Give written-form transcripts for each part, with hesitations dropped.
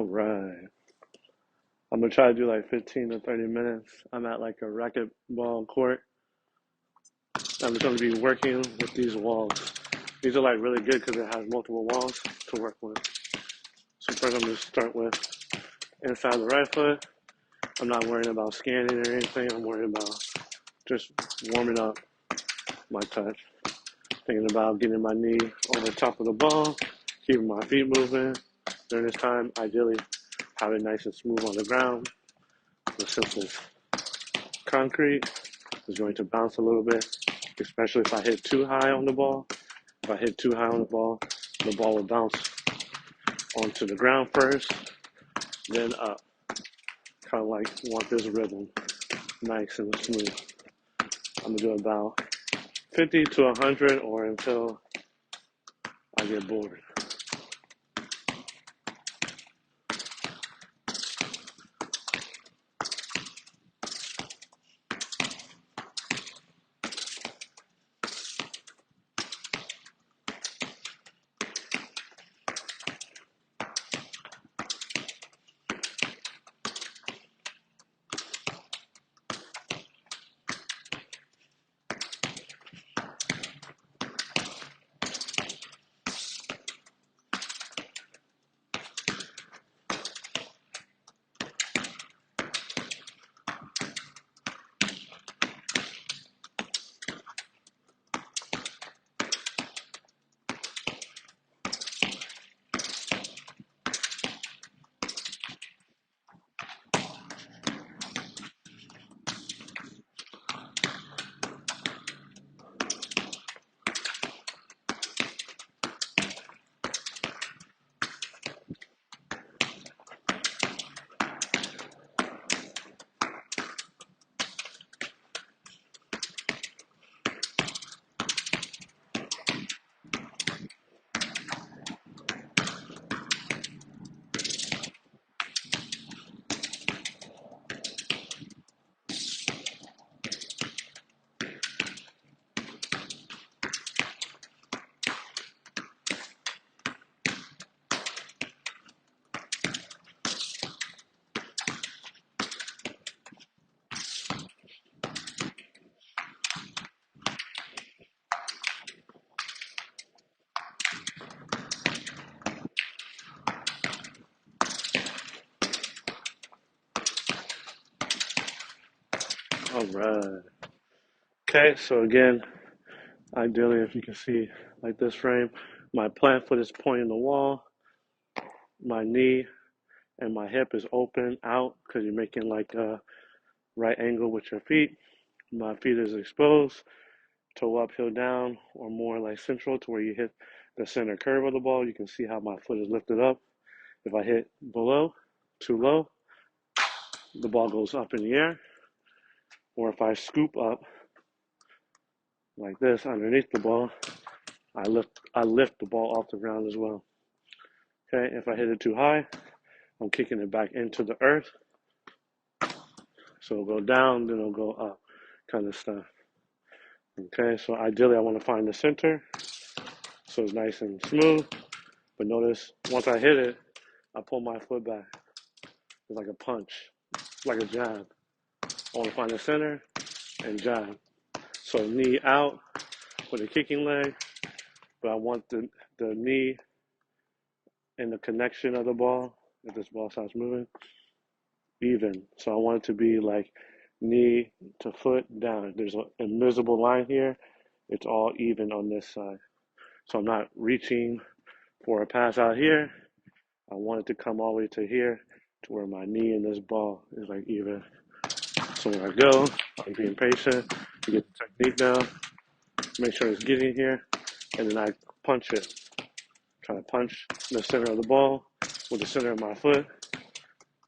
All right. I'm gonna try to do like 15 to 30 minutes. I'm at like a racquetball court. I'm gonna be working with these walls. These are like really good because it has multiple walls to work with. So first I'm gonna start with inside the right foot. I'm not worrying about scanning or anything. I'm worrying about just warming up my touch. Thinking about getting my knee on the top of the ball, keeping my feet moving. During this time, ideally have it nice and smooth on the ground. But since it's concrete, it's going to bounce a little bit, especially if I hit too high on the ball. If I hit too high on the ball will bounce onto the ground first, then up. Kind of like want this rhythm nice and smooth. I'm gonna do about 50 to 100 or until I get bored. All right. Okay, so again, ideally, if you can see like this frame, my plant foot is pointing the wall, my knee and my hip is open out because you're making like a right angle with your feet. My feet is exposed, toe up, heel down, or more like central to where you hit the center curve of the ball. You can see how my foot is lifted up. If I hit below, too low, the ball goes up in the air. Or if I scoop up like this underneath the ball, I lift the ball off the ground as well. Okay, if I hit it too high, I'm kicking it back into the earth. So it'll go down, then it'll go up, kind of stuff. Okay, so ideally I want to find the center so it's nice and smooth. But notice once I hit it, I pull my foot back. It's like a punch, like a jab. I want to find the center and jab. So knee out with a kicking leg, but I want the knee and the connection of the ball, if this ball starts moving, even. So I want it to be like knee to foot down. There's an invisible line here. It's all even on this side. So I'm not reaching for a pass out here. I want it to come all the way to here to where my knee and this ball is like even. So when I go, I'm being patient to get the technique down, make sure it's getting here, and then I punch it. Try to punch the center of the ball with the center of my foot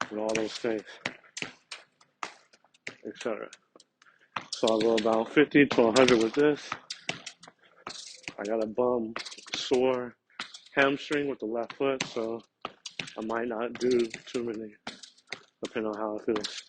and all those things, etc. So I'll go about 50 to 100 with this. I got a bum sore hamstring with the left foot, so I might not do too many, depending on how it feels.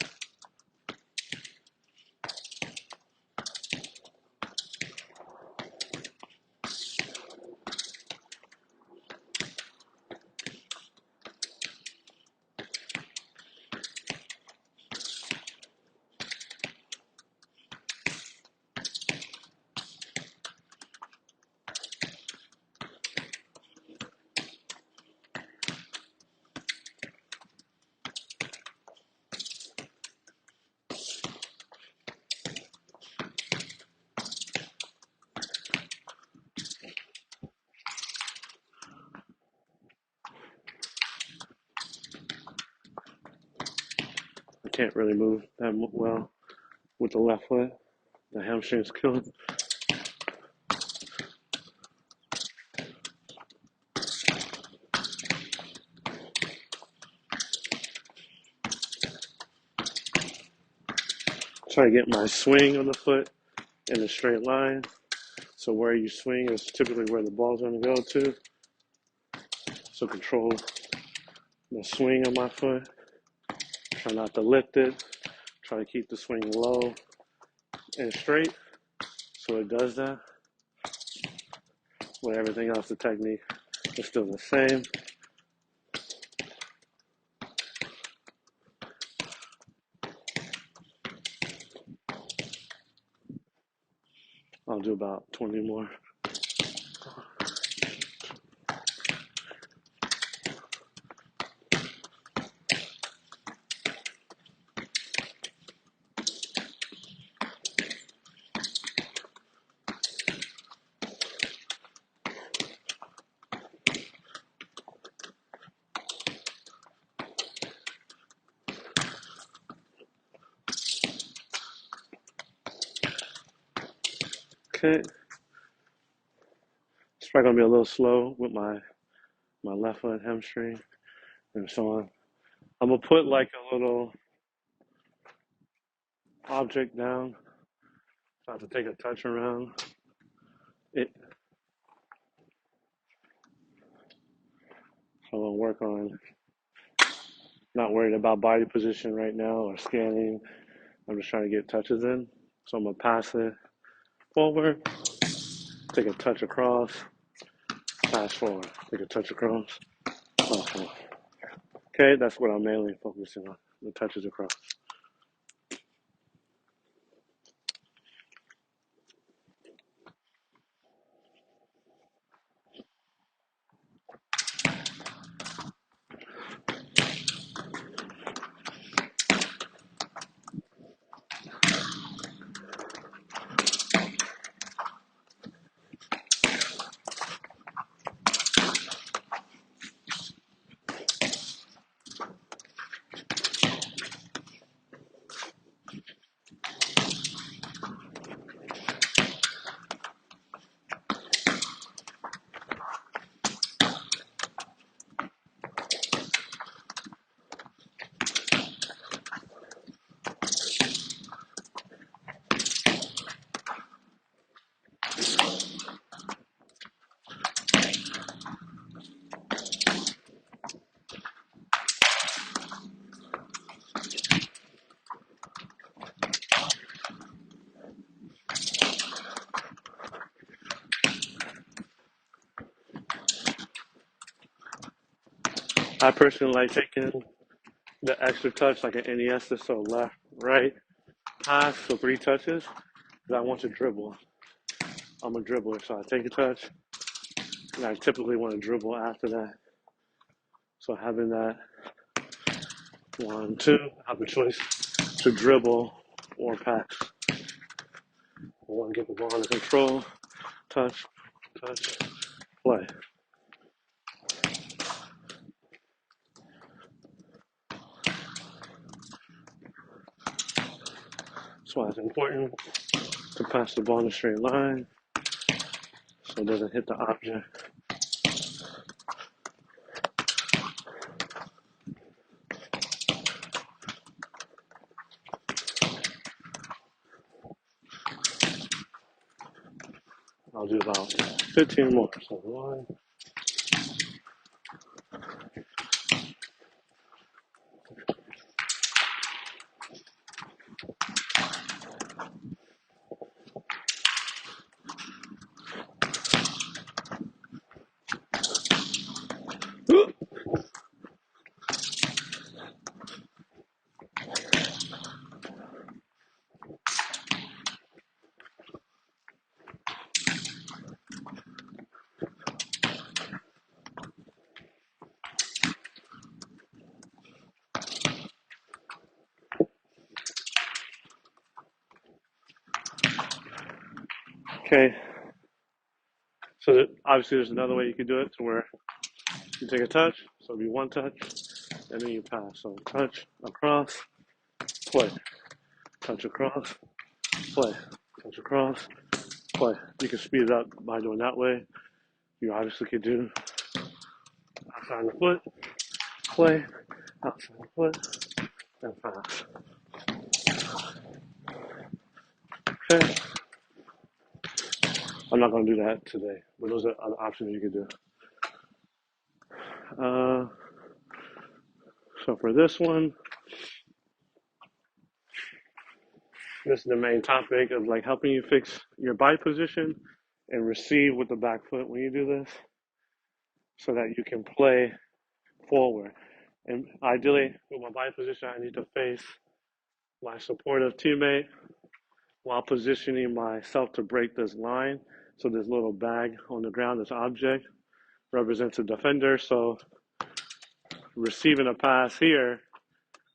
can't really move that well with the left foot. The hamstring's killing. Try to get my swing on the foot in a straight line. So where you swing is typically where the ball's going to go to. So control the swing of my foot. Try not to lift it. Try to keep the swing low and straight. So it does that. With everything else, the technique is still the same. I'll do about 20 more. Okay. It's probably going to be a little slow with my left foot hamstring and so on. I'm going to put like a little object down. So I have to take a touch around it. So I'm going to work on not worried about body position right now or scanning. I'm just trying to get touches in. So I'm going to pass it forward, take a touch across, pass forward, take a touch across, pass forward. Okay, that's what I'm mainly focusing on, the touches across. I personally like taking the extra touch like an NES, so left, right, pass, so 3 touches, because I want to dribble. I'm a dribbler, so I take a touch, and I typically want to dribble after that. So having that 1, 2, I have a choice to dribble or pass. I want to get the ball under control, touch, touch, play. That's why it's important to pass the ball in a straight line so it doesn't hit the object. I'll do about 15 more. So 1, okay. So obviously there's another way you can do it to where you take a touch, so it'll be 1 touch, and then you pass. So touch, across, play, touch across, play, touch across, play. You can speed it up by doing that way. You obviously could do outside the foot, play, outside the foot, and pass. Okay. I'm not going to do that today, but those are other options you can do. So for this one, this is the main topic of like helping you fix your body position and receive with the back foot when you do this so that you can play forward. And ideally, with my body position, I need to face my supportive teammate while positioning myself to break this line. So this little bag on the ground, this object, represents a defender. So receiving a pass here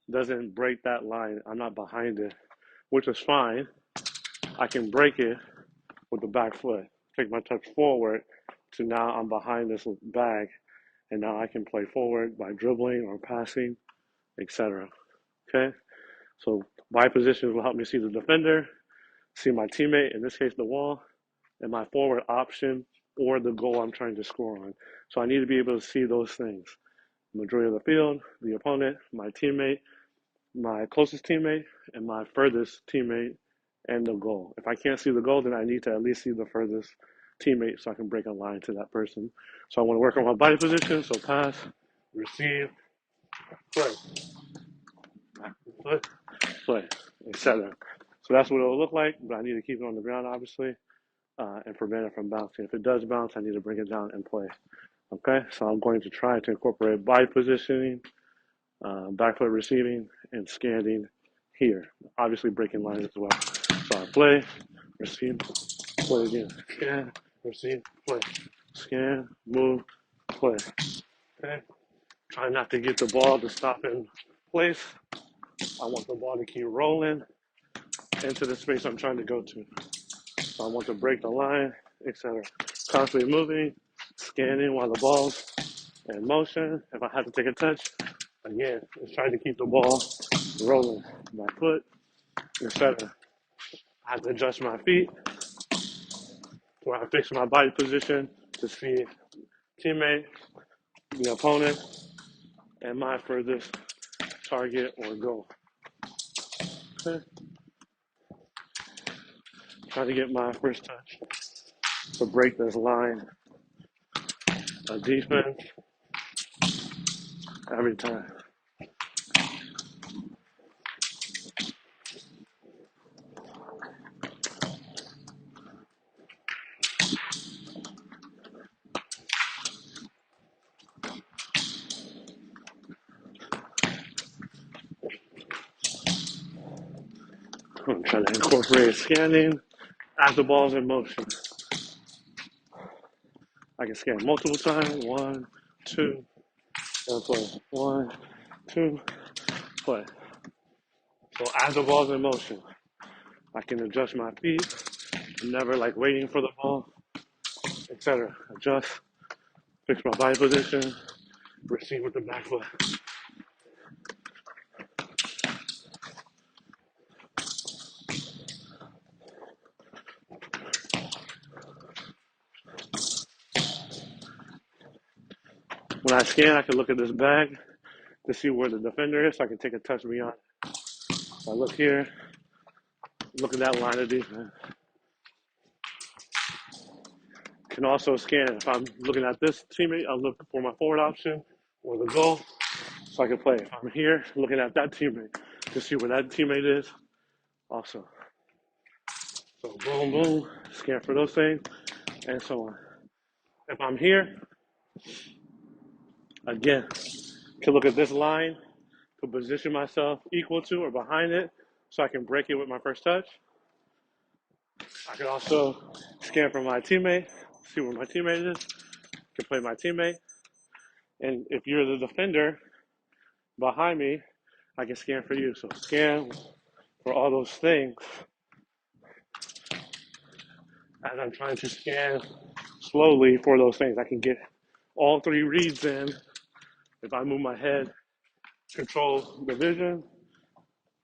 doesn't break that line. I'm not behind it, which is fine. I can break it with the back foot. Take my touch forward to now I'm behind this bag, and now I can play forward by dribbling or passing, etc. Okay? So body positions will help me see the defender, see my teammate, in this case the wall, and my forward option or the goal I'm trying to score on. So I need to be able to see those things. Majority of the field, the opponent, my teammate, my closest teammate, and my furthest teammate, and the goal. If I can't see the goal, then I need to at least see the furthest teammate so I can break a line to that person. So I want to work on my body position, so pass, receive, play, foot, play, etc. So that's what it'll look like, but I need to keep it on the ground, obviously, and prevent it from bouncing. If it does bounce, I need to bring it down and play. Okay, so I'm going to try to incorporate body positioning, back foot receiving, and scanning here. Obviously breaking lines as well. So I play, receive, play again. Scan, receive, play. Scan, move, play. Okay. Try not to get the ball to stop in place. I want the ball to keep rolling into the space I'm trying to go to. So I want to break the line, etc. Constantly moving, scanning while the ball's in motion. If I have to take a touch, again, just trying to keep the ball rolling. My foot, etc. I have to adjust my feet where I fix my body position to see teammate, the opponent, and my furthest target or goal. Okay. Trying to get my first touch to break this line of defense every time. I'm trying to incorporate scanning as the ball's in motion. I can scan multiple times. 1, 2, and play. 1, 2, play. So as the ball's in motion, I can adjust my feet. I'm never like waiting for the ball, etc. Adjust, fix my body position, receive with the back foot. When I scan, I can look at this bag to see where the defender is, so I can take a touch beyond. So I look here, look at that line of defense. Can also scan if I'm looking at this teammate, I'll look for my forward option or the goal, so I can play. If I'm here looking at that teammate to see where that teammate is, also. So boom, boom, scan for those things, and so on. If I'm here, again, can look at this line to position myself equal to or behind it so I can break it with my first touch. I can also scan for my teammate, see where my teammate is, can play my teammate. And if you're the defender behind me, I can scan for you. So scan for all those things as I'm trying to scan slowly for those things. I can get all three reads in if I move my head, control the vision,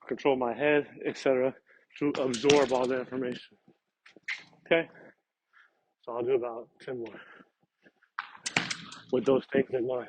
control my head, etc., to absorb all the information. Okay? So I'll do about 10 more with those things in mind.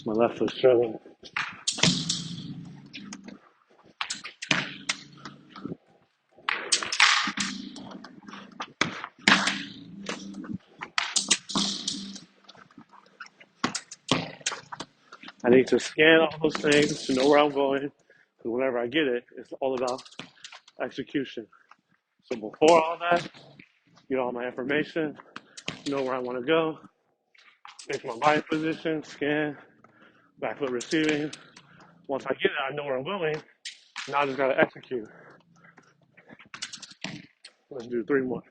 My left foot's struggling. I need to scan all those things to know where I'm going. Because whenever I get it, it's all about execution. So before all that, get all my information, know where I want to go, fix my body position, scan, back foot receiving. Once I get it, I know where I'm going. Now I just gotta execute. Let's do 3 more.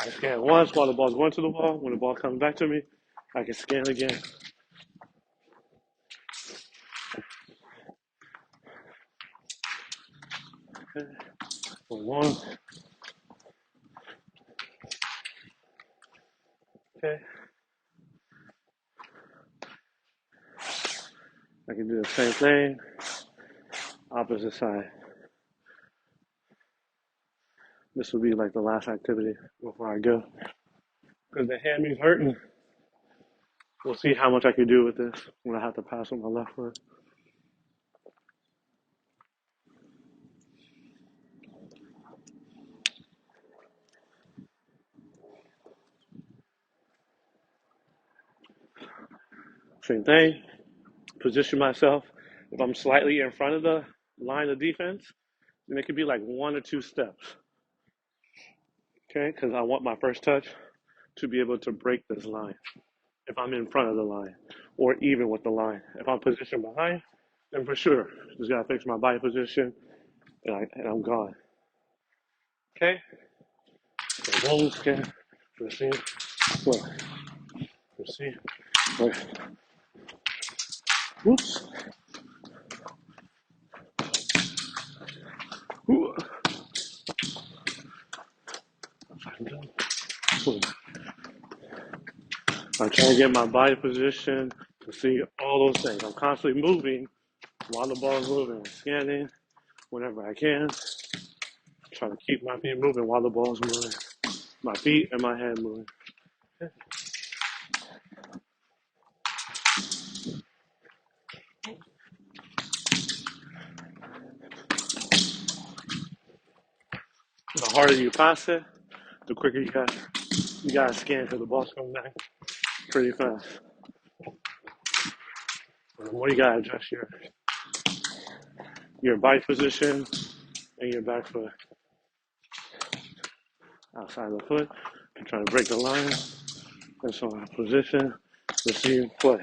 I scan once while the ball's going to the wall. When the ball comes back to me, I can scan again. Okay. 1. Okay. I can do the same thing, opposite side. This will be like the last activity before I go. Because the hammy's hurting. We'll see how much I can do with this when I have to pass with my left foot. Same thing. Position myself. If I'm slightly in front of the line of defense, then it could be like 1 or 2 steps. Okay, because I want my first touch to be able to break this line if I'm in front of the line or even with the line. If I'm positioned behind, then for sure, just gotta fix my body position and I'm gone. Okay? So roll, scan, receive, look, receive, look. Whoops. Ooh. I'm trying to get my body position to see all those things. I'm constantly moving while the ball is moving, scanning whenever I can. Trying to keep my feet moving while the ball is moving. My feet and my head moving. The harder you pass it, the quicker you gotta scan because the ball's coming back pretty fast. And the more you gotta adjust your body position and your back foot. Outside of the foot, you're trying to break the line. And so position, receive, play.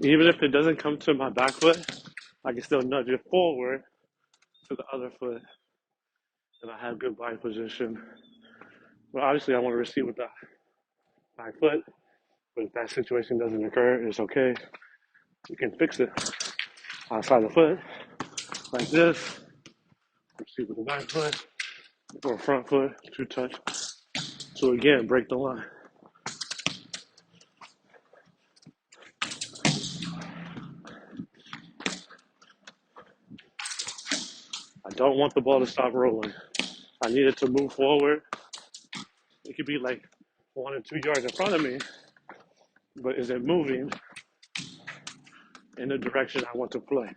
Even if it doesn't come to my back foot, I can still nudge it forward to the other foot, and I have good body position. But obviously, I want to receive with the back foot. But if that situation doesn't occur, it's okay. You can fix it outside the foot, like this. Receive with the back foot or front foot, 2 touch. So again, break the line. I don't want the ball to stop rolling. I need it to move forward. It could be like 1 or 2 yards in front of me, but is it moving in the direction I want to play?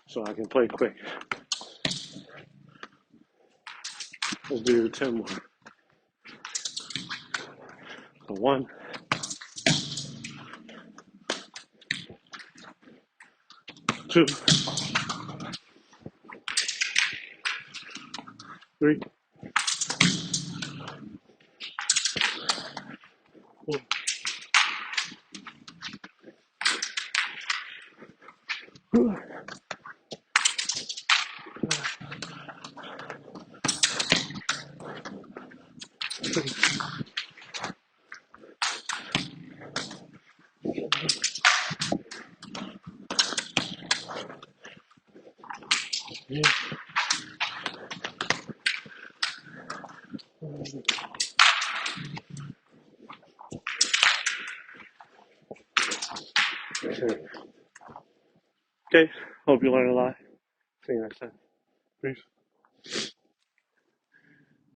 So I can play quick. Let's do 10 more. So 1, 2, 3, 4. Yeah. Okay. Hope you learned a lot. See you next time. Peace.